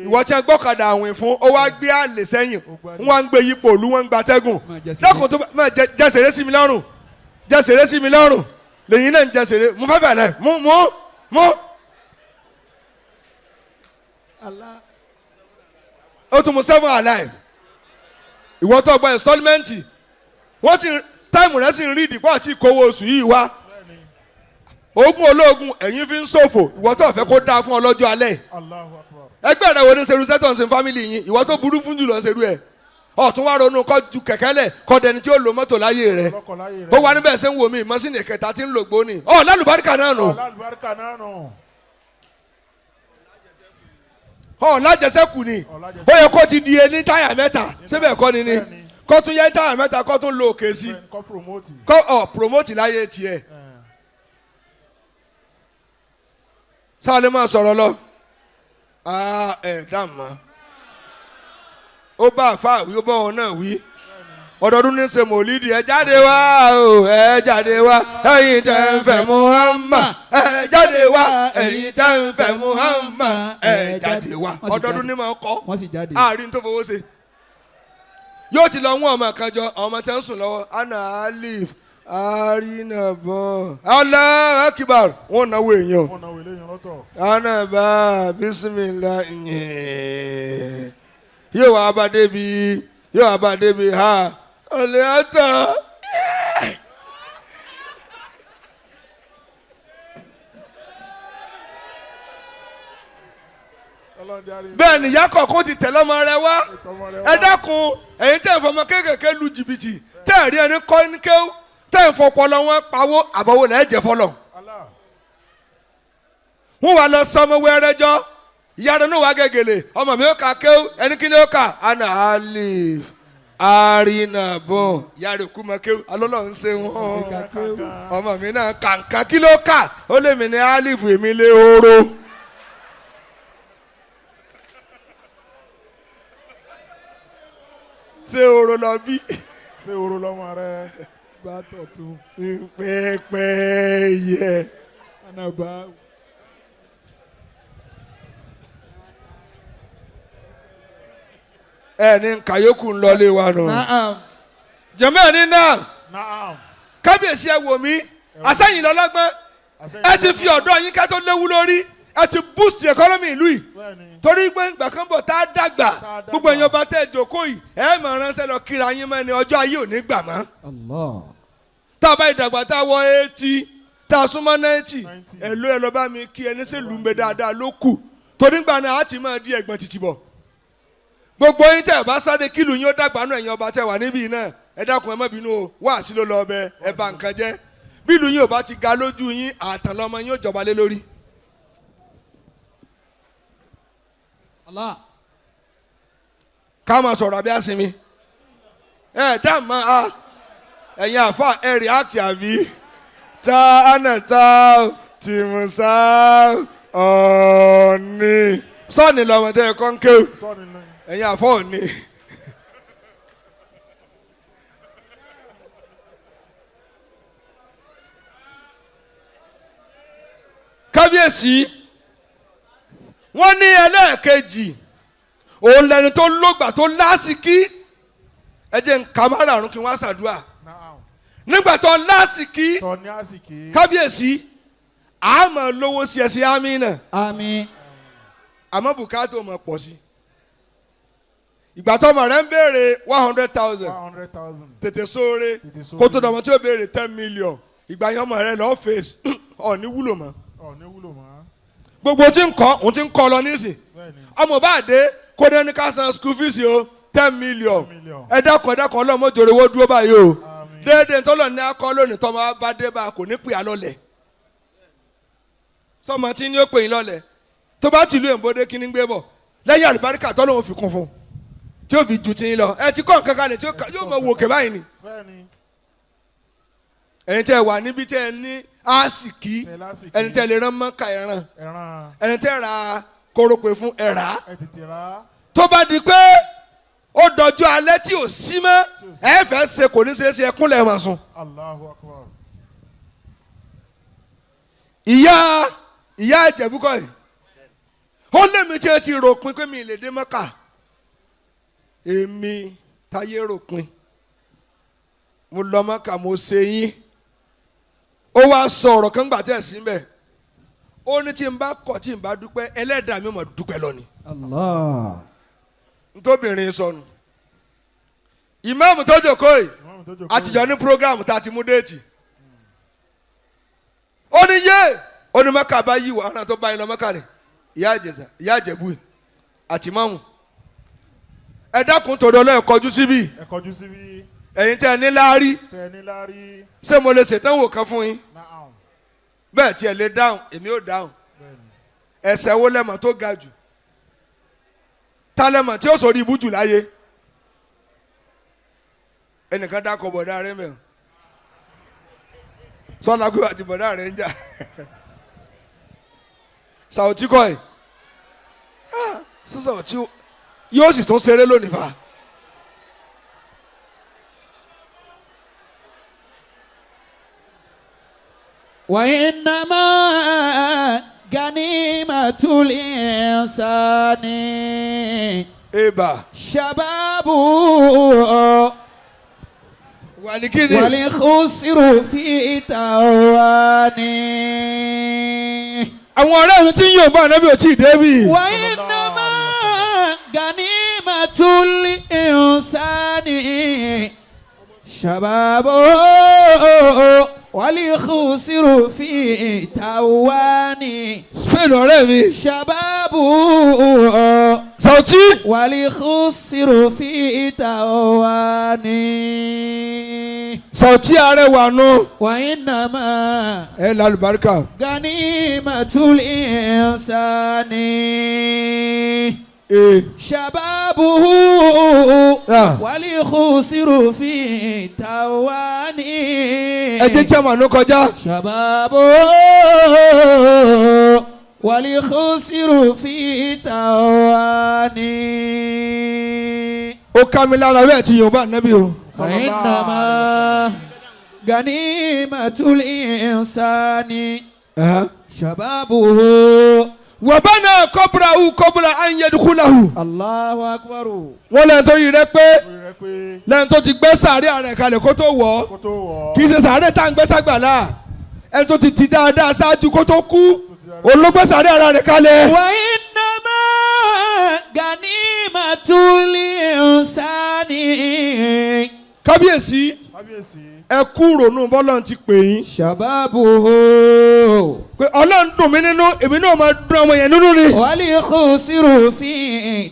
S1: ìwọ tí wọn gbọ́kadà àwìn fún ó wá gbé àlè sẹ́yìn wọn ń gbé yípo òlu wọn ń gbatẹ́gùn dákun tó máa jẹsẹ̀rẹ́ sí mi lọ́rùn jẹsẹ̀rẹ́ sí mi lọ́rùn lẹ́yìn náà ń jẹsẹ̀rẹ́ mú fẹ́ bẹ̀rẹ̀ mú. ó tún mú 7 alive ìwọ tó gba installment wọ́n ti táìmù rẹ̀ sì ń rí ìdìpọ̀ àti ìkówó oṣù yìí wá ogun ológun ẹ̀yin fi ń ṣòfò ìwọ tó fẹ́ kó dáa fún ọ lọ́jọ́ alẹ́ ẹgbẹ́ rẹ̀ wo ni ṣerú sẹ́tọ̀ ń ṣe fámìlì yín ìwọ tó burú fún jùlọ ṣerú ẹ̀ ọ̀tún wá ronú kọ́ ju kẹ̀kẹ́ lẹ̀ kọ́ dẹni tí ó lo mọ́tò láyé rẹ̀ ó wà níbẹ̀ ṣe ń wò mí mọ́sìnì kẹta tí ń lò gbóni ọ̀ lálùbáríkà náà nù ọ̀ lájẹsẹ́kù ni ó yẹ kó ti di ẹni táyà mẹ́ta síbẹ̀ kọ́ ni kó tún yẹ táyà mẹ́ta kó tún lo òkè sí kó promote láyé tiẹ̀ sáà lè máa sọ̀rọ̀ lọ dàmà ó bá àfa wí ó bá wọn náà wí ọdọọdún ní ṣe mòlídìí ẹ jáde wá o ẹ jáde wá ẹ̀yin tẹ́ ń fẹ́ Muhammad ẹ jáde wá ẹ̀yin tẹ́ ń fẹ́ Muhammad ẹ jáde wá ọdọọdún ní máa kọ àárín tó fowó ṣe yóò ti lọ wọn ọmọ kan jọ ọmọ tẹ́ ń sùn lọ́wọ́ ana alif arinabọ Allah akibar wọn náwó èèyàn anaba bisimilah yóò wá bá débi ha ọlẹ ata bẹ́ẹ̀ nìyá kọ̀ọ̀kan ti tẹ̀lé ọmọ rẹ wá ẹ dákun ẹ̀yin tẹ́ ẹ̀ fọmọ kéékèèké lu jìbìtì tẹ́ ẹ̀ rí ẹni kọ́ ní kéwú tẹ́ ẹ̀ fọpọlọ wọn pawó àbọ̀wò lẹ́ẹ̀jẹ̀ fọlọ̀ wọ́n wà lọ sọmọ wẹ́rẹ́jọ́ ìyá rẹ̀ náà wà gẹ́gẹ́lẹ́ ọmọ mi ó ka kéwú ẹni kí ni ó kà ana alif arinabọ ìyá rẹ̀ kú mọ kéwú alọ́lọ́ ń ṣe wọ́n ọmọ mi náà kàǹkà kí ló kà ó lè mi ní alif èmi lé oró. ṣé oró lọ bí.
S2: ṣé oró lọ́mọ rẹ.
S3: bá tọ̀tún.
S1: pẹ́pẹ́ yẹ.
S3: anaba.
S1: ẹni kàyókù ń lọlé wa nù. jẹ̀mẹ́ ní náà. kábíyèsí ẹ wò mí àsẹ́yìn lọ́lọ́gbọ́n ẹ ti fi ọ̀dọ́ yín ká tó léwu lórí ẹ ti boost economy ìlú yìí torí pé ìgbà kan bọ̀ tá a dàgbà gbogbo èèyàn bá tẹ̀ jókòó yìí ẹ máa ránṣẹ́ lọ kíra yín mọ́ ẹni ọjọ́ ayé ò ní gbà mọ́. tá a bá ìdàgbà tá a wọ 80 tá a súnmọ́ 90 ẹ ló ẹ lọ bá mi kí ẹni sẹ́ lù mí dáadáa ló kù torí gbà náà á ti máa di ẹ̀gbọ́n títí bọ̀. gbogbo yín tẹ̀ bá sáré kílù yín ó dàgbà náà ẹ̀yin ọba tẹ̀ wà níbí náà ẹ dákun ẹ má bínú o wá sí ló lọ ọbẹ̀ ẹ bà nǹkan jẹ́ bí ìlú yín ò bá ti ga lójú yín àtàn lọ́mọ yín ó jọba lé lórí. ká máa sọ̀rọ̀ àbí àsinmi dá máa a ẹ̀yin àfa ẹ̀ react àbí ta ànà ta tìmùsà ọ̀ọ́ni sọ́ọ̀nì lọ́mọ tẹ́ ẹ kọ́ ń kéwù ẹ̀yin àfa ọ̀ọ́ni. kábíyèsí wọ́n ní ẹlẹ́ẹ̀kejì òun lẹni tó lógbà tó lásìkí ẹ jẹ́ nǹkan márààrún kí wọ́n ṣàdúrà nígbà tó lásìkí kábíyèsí àmọ́ lówó sí ẹsẹ̀ àmì náà àmọ́ bùkátà ò mọ̀ pọ̀ sí ìgbà tó ọmọ rẹ̀ ń béèrè 100,000 tètè sóore kó tó dọ̀mọ́ tí ó béèrè 10 million ìgbà yẹn ọmọ rẹ̀ lọ́ọ́ fèsì ọ̀ ní wúlò mọ́. gbogbo tí ń kọ́ òun ti ń kọ́ lọ nísìn ọmọ bá dé kó dé ní ká san school fees o 10 million ẹ dákun ọlọ́mọ jòrè owó dúró báyìí o déédéé tọ́lọ̀ ní akọ́ lónìí tọ́mọ bá dé bá kò ní pè á lọ́lẹ̀ sọmọ tí ní ó pè yín lọ́lẹ̀ tó bá tìlú èmbódé kí ní gbé bọ̀ lẹ́yìn àlùbáríkà tó lóun fi kún fún tí ó fi ju tí ń lọ ẹ ti kọ́ nǹkan kan ní tí yóò mọ wò kẹ́ báyìí ni. ẹni tẹ́ wà níbi tẹ́ ẹ ní àsìkí ẹni tẹ́ lè rán mọ́kà ẹran ẹni tẹ́ ra kórópè fún ẹ̀rá tó bá di pé ó dọjọ́ alẹ́ tí ò sí mọ́ ẹ fẹ́ ṣe kò ní ṣeé ṣe ẹkúnlẹ̀ máa sùn.
S2: Allahu Akbar.
S1: ìyá ìjẹ̀búkọ̀ yìí ó lé mi tí ẹ ti ròpin pé mi lè dé mọ́kà èmi táyé ròpin mo lọ mọ́kà mo ṣe yín ó wá sọ ọ̀rọ̀ kan gbà tẹ̀ sí mbẹ̀ ó ní tí n bá kọ̀ tí n bá dúpẹ́ ẹlẹ́dàá mi mọ̀ dúpẹ́ lọ ni.
S3: Allah.
S1: ntóbìnrin sọnù ìmáàmù tó jókòó yìí àtijọ́ ní programu tá a ti mú déètì ó ní yé ó ní mọ́kà bá yí wàhálà tó bá yín lọ mọ́kà rẹ̀ ìyá àjẹ̀bú àti mọ́mù ẹ dákun tòdó lọ ẹ kọjú síbí ẹ̀yin tẹ́ ẹ ní láárí ṣé mo lè ṣètánwò kan fún yín bẹ́ẹ̀ tí ẹ lè dáhùn èmi ò dáhùn ẹ̀ṣẹ̀ wo lẹ́mọ̀ tó ga jù ta lẹ́mọ̀ tí ó sọ̀rọ̀ ibú jù láyé ẹnìkan dákọ̀ bọ̀dá rẹ mẹ́rin sọ́nà pé àti bọ̀dá rẹ ń jà sàwùtí kọ́ ẹ̀ sísọ tí yóò sì tún ṣeré lónìí fa.
S3: وإنما غنيمة الإنسان شبابه والخسر في تواني.
S1: àwọn ọ̀rẹ́ mi tí ń yóò bá ànábì ò tí ì débì.
S3: وإنما غنيمة الإنسان شبابه والخسر في تواني.
S1: Spain ọ̀rẹ́ mi.
S3: شبابه
S1: Sauti.
S3: والخسر في تواني.
S1: Sauti arẹwà nù.
S3: وإنما
S1: ẹ lálùbáríkà.
S3: غنيمة الإنسان شبابه والخسر في تواني.
S1: ẹ jẹ́ kí a máa ló kọjá.
S3: شبابه والخسر في تواني.
S1: ó ká mi lára bẹ́ẹ̀ tí yorùbá nábì o.
S3: فإنما غنيمة الإنسان شبابه
S1: wàbánà kọ́bùràhù kọ́bùrà ànyẹ́dùkúlàhù.
S3: Allahu Akbar.
S1: wọ́n lẹ́yìn tó yí rẹ pé lẹ́yìn tó ti gbé sàárẹ̀ rẹ̀ kalẹ̀ kó tó wọ̀ ọ́ kì í ṣe sàárẹ̀ tá à ń gbé sàgbàlá ẹni tó ti dáadáa ṣáájú kó tó kú olóògbé sàárẹ̀ ara rẹ̀ kalẹ̀.
S3: Wa innama ganimatul insani.
S1: kábíyèsí ẹ kú ronú bọ́lá ti pè yín.
S3: Shababuhu.
S1: pé ọlọ́run dùn mí nínú èmi náà máa dùn ọmọ yẹn nínú ni.
S3: Wal khusru fi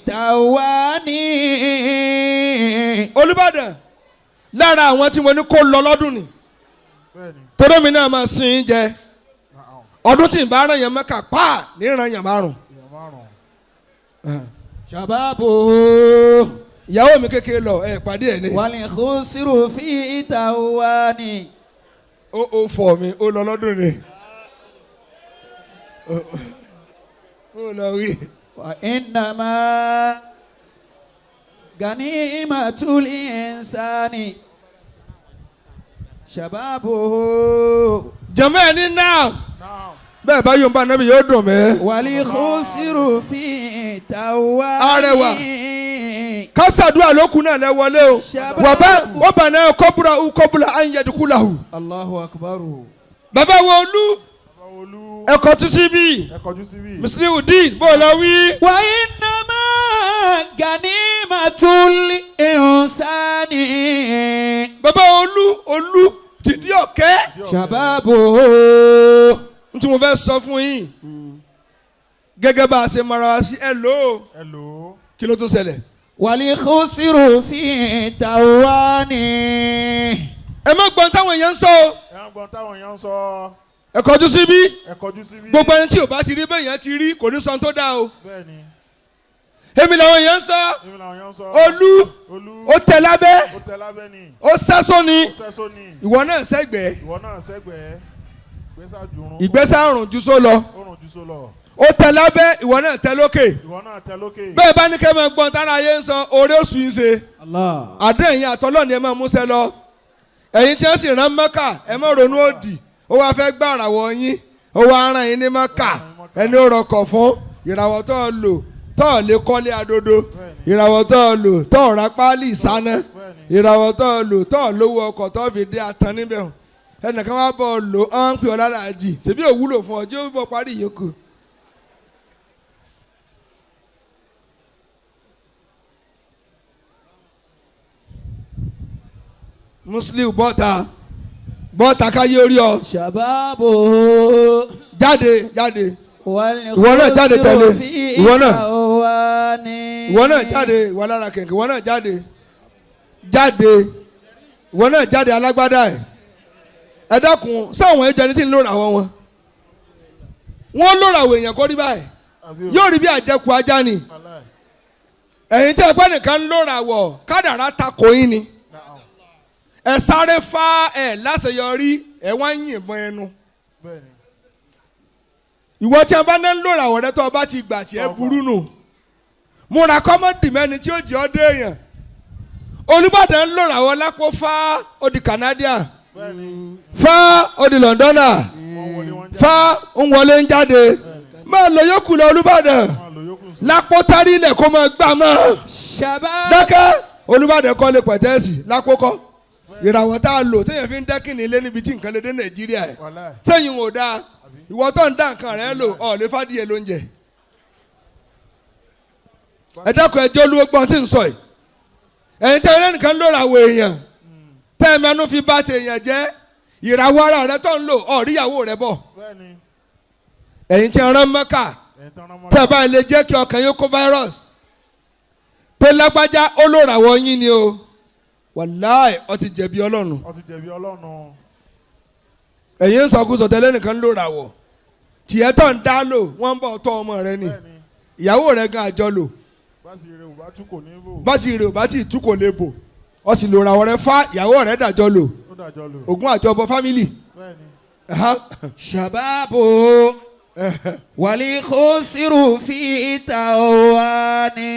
S3: tawani.
S1: Olúbàdàn lára àwọn tí mo ní kó lọ lọ́dún ni torí mi náà máa sin ín jẹ ọdún tí n bá ràn yẹn Mẹ́kà pa ní ràn yẹn márùn.
S3: Shababuhu.
S1: ìyàwó mi kékeré lọ ẹ pàdé ẹ ní.
S3: Wal khusru fi tawani.
S1: ó fọ mi ó lọ lọ́dún ni. ó lọ wí.
S3: Wa innama ganimatul insani shababuhu.
S1: jama ẹni náà bẹ́ẹ̀ bá yóò bá nábì yóò dùn mí.
S3: Wal khusru fi tawani.
S1: Arẹwà kásádùá lókun náà lẹ wọlé o wọ́n bá náà kọ́bùrà ànyẹ́dùkúlàhù.
S3: Allahu Akbar.
S1: bàbá wo olú ẹ̀kọ́ tún síbí Muyideen bó lọ wí.
S3: Wa innama ganimatul insani.
S1: bàbá olú tìdí ọ̀kẹ́.
S3: Shababuhu.
S1: n tí mo fẹ́ sọ fún yín gẹ́gẹ́ bá a ṣe mara wa sí ẹ lò ó kí ló tún ṣẹlẹ̀.
S3: Wal khusru fi tawani.
S1: ẹ má gbọ́n táwọn èèyàn ń sọ o ẹ kọjú síbí.
S2: ẹ kọjú síbí.
S1: gbogbo ẹni tí ò bá ti rí bẹ́ẹ̀ yẹn ti rí kò ní sọ tó dáa o.
S2: bẹ́ẹ̀ni.
S1: èmi làwọn yẹn ń sọ.
S2: èmi làwọn yẹn ń sọ.
S1: olú ó tẹ lábẹ́.
S2: ó tẹ lábẹ́ ni.
S1: ó sẹ́sọ́ ni.
S2: ó sẹ́sọ́ ni.
S1: ìwọ náà sẹ́gbẹ̀ẹ́.
S2: ìwọ náà sẹ́gbẹ̀ẹ́.
S1: ìgbésà rùn jù só lọ.
S2: ó rùn jù só lọ.
S1: ó tẹ lábẹ́ ìwọ náà tẹ lókè.
S2: ìwọ náà tẹ lókè.
S1: bẹ́ẹ̀ bá ní kẹ́ máa gbọ́n tára ayé ń sọ orí oṣù yín ṣe. àdéhùn ẹ̀yin àtọ́lọ́ọ̀ni ẹ máa múṣẹ́ lọ. ẹ̀yin tí wọ́n sì rán Mẹ́kà ẹ má ronú òdì ó wá fẹ́ gbà ràwọ̀ yín ó wá rán yín ní Mẹ́kà ẹni ó rọkọ̀ fún ìràwọ̀ tó lò tó lè kọ́lé adodo ìràwọ̀ tó lò tó ra páálí ìsáná ìràwọ̀ tó lò tó lówó ọkọ̀ tó fi dé atan níbẹ̀ ẹnìkan wá bọ̀ lò ọ́n ń pè ọ́ lára àjì ṣèbí òwúlò fún ọ jẹ́ ó bọ̀ parí ìyókù. Muslim bọ́ta káyé orí ọ.
S3: Shababu.
S1: jáde ìwọ náà jáde tẹ̀lé ìwọ náà jáde ìwọ lára kẹ̀kẹ́ ìwọ náà jáde ìwọ náà jáde alágbádá ẹ dákun sáwọn ẹjọ ẹni tí ń lóra wọn lóra àwọn èèyàn kọ́ rí báyìí yóò rí bí àjẹkù ajá ni ẹ̀yin tí ẹgbẹ́ nìkan ń lóra wọ̀ kádàrá takò yín ni ẹ sáré fá ẹ láṣeyọrí ẹ wá ń yìnbọn ẹnu ìwọ tí a bá ní lóra àwọn ọ̀rẹ́ tó o bá ti gbà tí ẹ burú nù múra kọ́mọ́dì mẹ́ni tí ó jẹ́ ọ́ dé èèyàn Olúbàdàn ń lóra àwọn lápò fá ó di Canadian fá ó di Londoner fá ń wọlé ń jáde máa lọ yókù lọ Olúbàdàn lápò tárí ilẹ̀ kó máa gbà mọ́ dákẹ́ Olúbàdàn kọ́ lè pẹ̀tẹ́sì lápò kọ́ ìràwọ̀ tá a lò téèyàn fi ń dẹ́kìnì ilé níbi tí nǹkan lè dé Nàìjíríà ẹ̀ sẹ́yìn ò dáa ìwọ tó ń dá nǹkan rẹ lò ọ̀ lè fàdíyẹ lóúnjẹ ẹ dákun ẹjọ́ olúwo gbọ́n tí ń sọ yìí ẹ̀yin tẹ́ ẹ nìkan lóra àwọn èèyàn tẹ́ ẹ mẹ́nu fi bá ti èèyàn jẹ́ ìràwọ̀ ara rẹ tó ń lò ọ̀ ríyàwó rẹ bọ̀ ẹ̀yin tí ẹ rán Mẹ́kà tẹ́ ẹ bá lè jẹ́ kí ọkàn yín kó virus pé lágbájá ó lóra àwọn yín ni o wàláì ó ti jẹ̀bi Ọlọ́run ẹ̀yin ń sọkúsọ tẹ́lẹ̀ nìkan lóra wọ̀ tiẹ̀ tó ń dá lò wọ́n ń bọ̀ tọ́ ọmọ rẹ ni ìyàwó rẹ gan àjọ lò báṣì rè ò bá tí ì tú kò lè bò ọ sì lòrà ọ̀rẹ́ fá ìyàwó rẹ dàjọ lò ògùn àjọbọ fámìlì.
S3: Shababu wàlí khusiru fi tawani.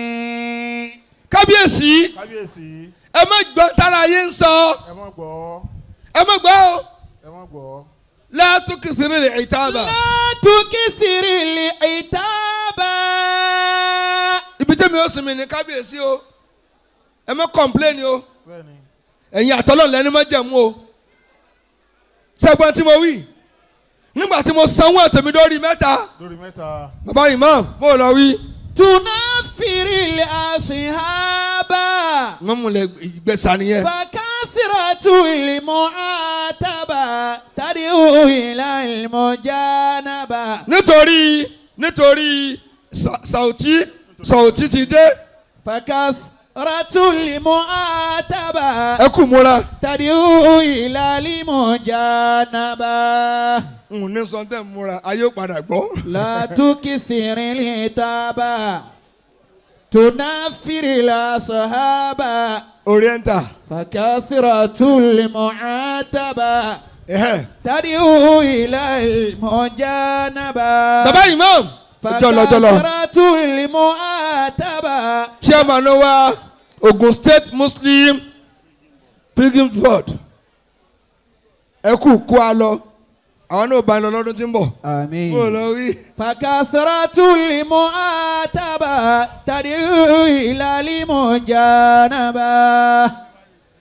S1: kábíyèsí ẹ má gbọ́ tára ayé ń sọ ẹ má gbọ́ o. لا تكثر العتاب ibi tẹ́mi ó sinmi ní kábíyèsí o ẹ má kọ́ńpléènì o ẹ̀yin àtọ́lọ́ọ̀lù ẹni má jẹ̀mú o ṣẹ́gbọ́n tí mo wí nígbà tí mo sanwó àtẹ̀mí lórí mẹ́ta bàbá imam mo lọ wí.
S3: tunafiri asihaba.
S1: wọ́n mú lẹ ìgbésà nìyẹn.
S3: fakasiratu limu'ataba tadiu ila ilmujanaba.
S1: nítorí sàùtì ti dé.
S3: fakasiratu limu'ataba.
S1: ẹ kú múra.
S3: tadiu ila ilmujanaba.
S1: n ní sọ tẹ́ múra ayé ó padà gbọ́.
S3: la tukithiri litaba tunafiri la sahaba.
S1: oriental.
S3: fakasiratul mu'ataba tadiu ila mujanaba.
S1: baba imam.
S3: fakasiratul mu'ataba.
S1: chairman wa Ogun State Muslim Pilgrims Board ẹ kú a lọ àwọn náà bá ń lọ lọ́dún tí ń bọ̀.
S3: àmín.
S1: mo lọ wí.
S3: fakasiratul mu'ataba tadiu ila mujanaba.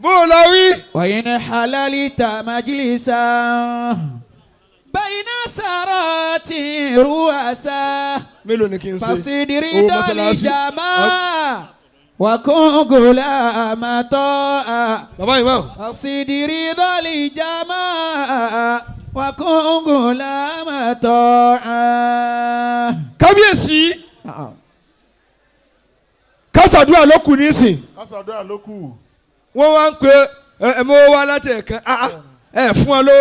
S1: mo lọ wí.
S3: wa in halalita majlisan bayna sarati ruasa.
S1: mélòó ni kí n ṣe.
S3: fasidiri dali jama wa kungula matoa.
S1: baba imam.
S3: fasidiri dali jama wa kungula matoa.
S1: kábíyèsí kásàdúrà ló kù nísìn.
S2: kásàdúrà ló kù.
S1: wọ́n wá ń pe ẹ mọ́ wá láti ẹ̀kan ẹ fún ọ ló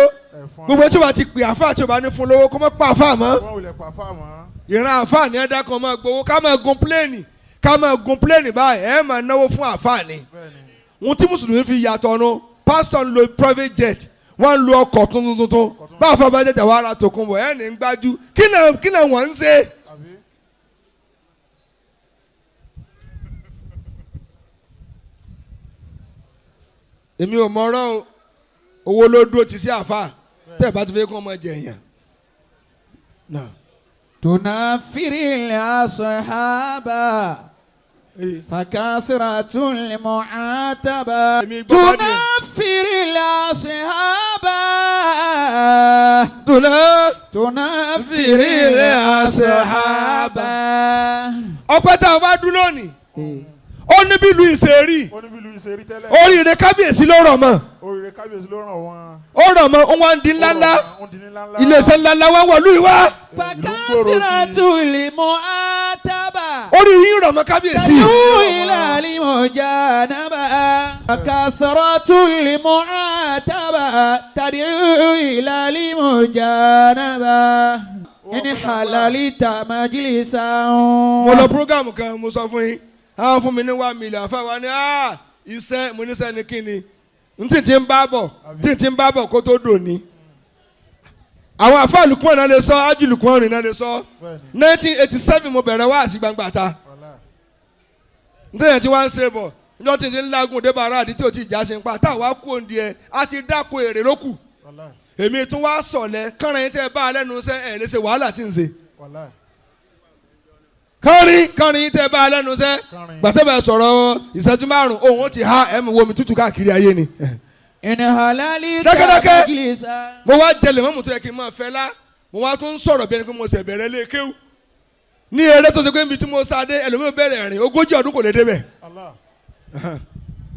S1: gbogbo tí wàá ti pè àfáà tí o bá ní fún lówó kó má pa àfáà mọ́.
S2: wọ́n wulẹ̀ pa àfáà mọ́.
S1: ìran àfáà ní ẹ̀dá kan máa gbowó ká máa gun pléènì báyìí ẹ̀ máa náwó fún àfáà ni. ohun tí mùsùlùmí fi yàtọ̀ nu pásítọ̀ ń lo private jet wọ́n ń lo ọkọ̀ tuntun báwo fún abájẹ́ jà wàhálà tòkun bọ̀ ẹ̀ ní ń gbájú kí náà wọ́n ń ṣe. èmi ò mọ ọ̀rọ̀ owó ló dúró ti sí àfáà tẹ́ ẹ̀ bá ti fẹ́ kó ọmọ jẹ èèyàn.
S3: تنفر الأصحاب فكثرة المعاتبة تنفر الأصحاب تنفر الأصحاب
S1: ọpẹ́ tá a bá dún lónìí ó ní bí ìlú ìṣèrí oríire kábíyèsí ló rọ̀ mọ́ ó rọ̀ mọ́ wọn di ńláńlá iléeṣẹ́ ńláńlá wọn wọ̀lú ìwá.
S3: فكثرة المعاتبة
S1: orí yín rọ̀ mọ́ kábíyèsí.
S3: تدعو إلى المجانبة فكثرة المعاتبة تدعو إلى المجانبة إن حللت مجلسا.
S1: mo lọ programu kan mo sọ fún yín àwọn fún mi ní 1 million fáwọn ní iṣẹ́ mo ní sẹ́ni kíni n tí ń bá bọ̀ kó tó dòní. àwọn àfa Lukman náà lè sọ ájì Lukman rìn náà lè sọ 1987 mo bẹ̀rẹ̀ wá sí gbangba ta n tí yẹn ti wá ń ṣe bọ̀ níjọ́ tí ń lágùn dé bàrà àdí tí ò tí ì já ṣe ń pa táwa kú òǹdí ẹ̀ á ti dáko èrè lókù èmi tún wá sọ̀lẹ̀ kánrin yín tẹ́ ẹ bá a lẹ́nu iṣẹ́ ẹ̀ lè ṣe wàhálà tí ń ṣe. kánrin yín tẹ́ ẹ bá a lẹ́nu iṣẹ́ gbàtẹ́bẹ̀ sọ̀rọ̀ ìṣẹ́jú 5 òun ó ti há ẹ̀mí wo mi tútù káàkiri ayé ni.
S3: dákẹ́dákẹ́
S1: mo wá jẹlẹ̀ mọ́mú tó yẹ kí n máa fẹ́ lá mo wá tún sọ̀rọ̀ bí ẹni pé mo ṣẹ̀ bẹ̀rẹ̀ lé kéwù ní eré tó ṣe pé níbi tí mo sáadé ẹlòmíràn bẹ̀rẹ̀ rìn 40 ọdún kò lè débẹ̀.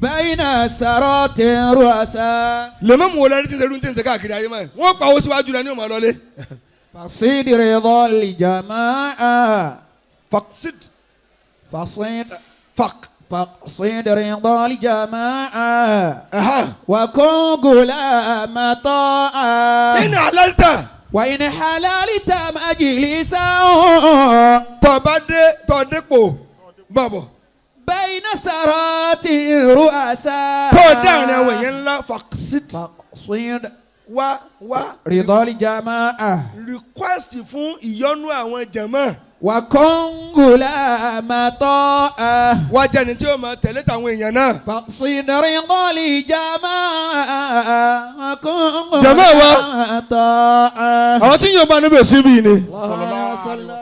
S3: bẹ́ẹ̀nà sàrọ̀ tẹ̀ ru àṣà.
S1: lèmọ́mù wo lẹ́ni tí ń ṣe irú tí ń ṣe káàkiri ayé máa wọ́n pa owó síwájú rẹ̀ ní òmò lọ́lé.
S3: fasidire dọ́ọ̀lì jamaa.
S1: fasid.
S3: فصدر ضال جماعة وكن غلام طاعة
S1: إن حللت
S3: وإن حللت مجلسا
S1: توديكو بابا
S3: بين سرات رؤساء
S1: تودعنا وين لا فقصد wá
S3: رضا الجماعة
S1: request fún ìyọ́nú àwọn jàmáà.
S3: wà kọ́ngùlà màtọ́.
S1: wá jẹ́ni tí ó máa tẹ̀lé tàwọn èèyàn náà.
S3: fàṣídẹ̀rì bọ́ọ̀lì jàmáà wà kọ́ngùlà
S1: jàmáà wa
S3: màtọ́.
S1: àwọn tí yóò bá níbẹ̀ síbí ni.
S3: sallallahu alaihi wasallam.